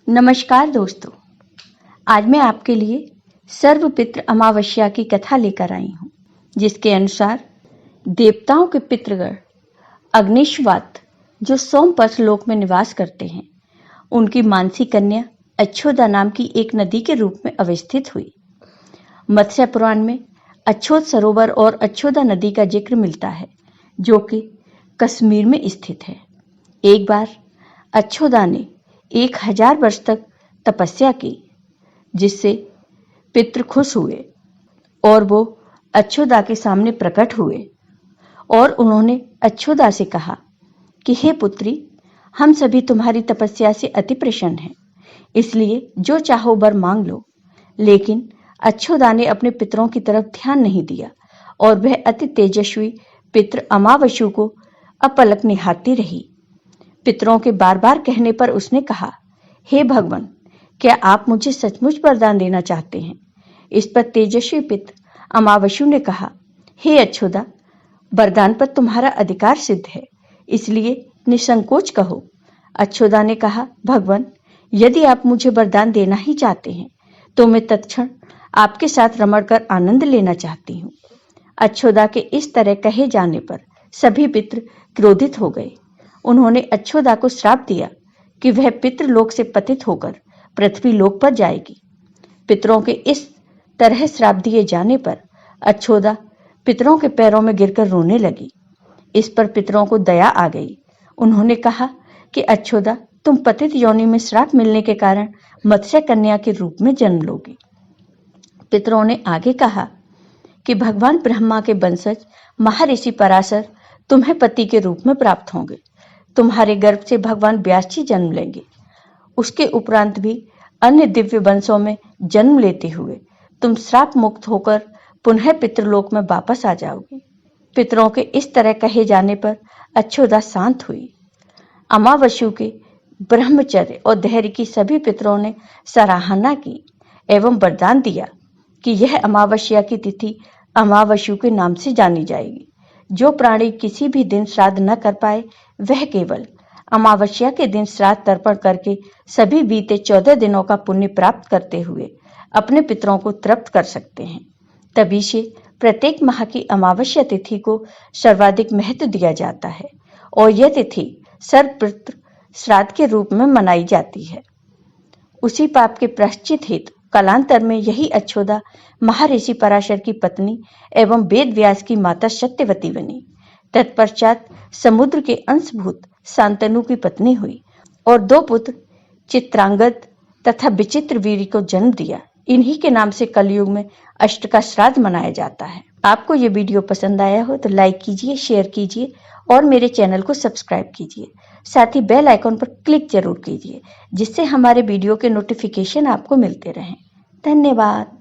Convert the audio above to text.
नमस्कार दोस्तों, आज मैं आपके लिए सर्वपितृ अमावस्या की कथा लेकर आई हूँ, जिसके अनुसार देवताओं के पितृगण अग्निश्वात जो सोमपथ लोक में निवास करते हैं, उनकी मानसी कन्या अच्छोदा नाम की एक नदी के रूप में अवस्थित हुई। मत्स्य पुराण में अच्छोद सरोवर और अच्छोदा नदी का जिक्र मिलता है, जो कि कश्मीर में स्थित है। एक बार अच्छोदा ने 1000 वर्ष तक तपस्या की, जिससे पितृ खुश हुए और वो अच्छोदा के सामने प्रकट हुए और उन्होंने अच्छोदा से कहा कि हे पुत्री, हम सभी तुम्हारी तपस्या से अति प्रसन्न हैं, इसलिए जो चाहो वर मांग लो। लेकिन अच्छोदा ने अपने पितरों की तरफ ध्यान नहीं दिया और वह अति तेजस्वी पितृ अमावस्यु को अपलक निहारती रही। पितरों के बार बार कहने पर उसने कहा, हे भगवान, क्या आप मुझे सचमुच वरदान देना चाहते हैं? इस पर तेजस्वी पितृ अमावस्यु ने कहा, हे अच्छोदा, वरदान पर तुम्हारा अधिकार सिद्ध है, इसलिए निसंकोच कहो। अच्छोदा ने कहा, भगवान, यदि आप मुझे वरदान देना ही चाहते हैं तो मैं तत्क्षण आपके साथ रमण कर आनंद लेना चाहती हूँ। अच्छोदा के इस तरह कहे जाने पर सभी पितृ क्रोधित हो गए। उन्होंने अच्छोदा को श्राप दिया कि वह पितृलोक से पतित होकर पृथ्वी लोक पर जाएगी। पितरों के इस तरह श्राप दिए जाने पर अच्छोदा पितरों के पैरों में गिरकर रोने लगी। इस पर पितरों को दया आ गई। उन्होंने कहा कि अच्छोदा, तुम पतित योनि में श्राप मिलने के कारण मत्स्य कन्या के रूप में जन्म लोगी। पितरों ने आगे कहा कि भगवान ब्रह्मा के वंशज महर्षि पराशर तुम्हें पति के रूप में प्राप्त होंगे। तुम्हारे गर्भ से भगवान व्यास जी जन्म लेंगे। उसके उपरांत भी अन्य दिव्य वंशों में जन्म लेते हुए तुम श्राप मुक्त होकर पुनः पितृलोक में वापस आ जाओगे। पितरों के इस तरह कहे जाने पर अच्छोदा शांत हुई। अमावस्यु के ब्रह्मचर्य और धैर्य की सभी पितरों ने सराहना की एवं वरदान दिया कि यह अमावस्या की तिथि अमावस्यु के नाम से जानी जाएगी। जो प्राणी किसी भी दिन श्राद्ध न कर पाए, वह केवल अमावस्या के दिन श्राद्ध तर्पण करके सभी बीते 14 दिनों का पुण्य प्राप्त करते हुए अपने पितरों को तृप्त कर सकते हैं। तभी से प्रत्येक माह की अमावस्या तिथि को सर्वाधिक महत्व दिया जाता है और यह तिथि सर्वपितृ श्राद्ध के रूप में मनाई जाती है। उसी पाप के प्रायश्चित हेतु कालांतर में यही अच्छोदा महर्षि पराशर की पत्नी एवं वेद व्यास की माता सत्यवती बनी। तत्पश्चात समुद्र के अंशभूत शांतनु की पत्नी हुई और 2 पुत्र चित्रांगद तथा विचित्र वीर को जन्म दिया। इन्हीं के नाम से कलयुग में अष्ट का श्राद्ध मनाया जाता है। आपको ये वीडियो पसंद आया हो तो लाइक कीजिए, शेयर कीजिए और मेरे चैनल को सब्सक्राइब कीजिए। साथ ही बेल आइकॉन पर क्लिक जरूर कीजिए, जिससे हमारे वीडियो के नोटिफिकेशन आपको मिलते रहें। धन्यवाद।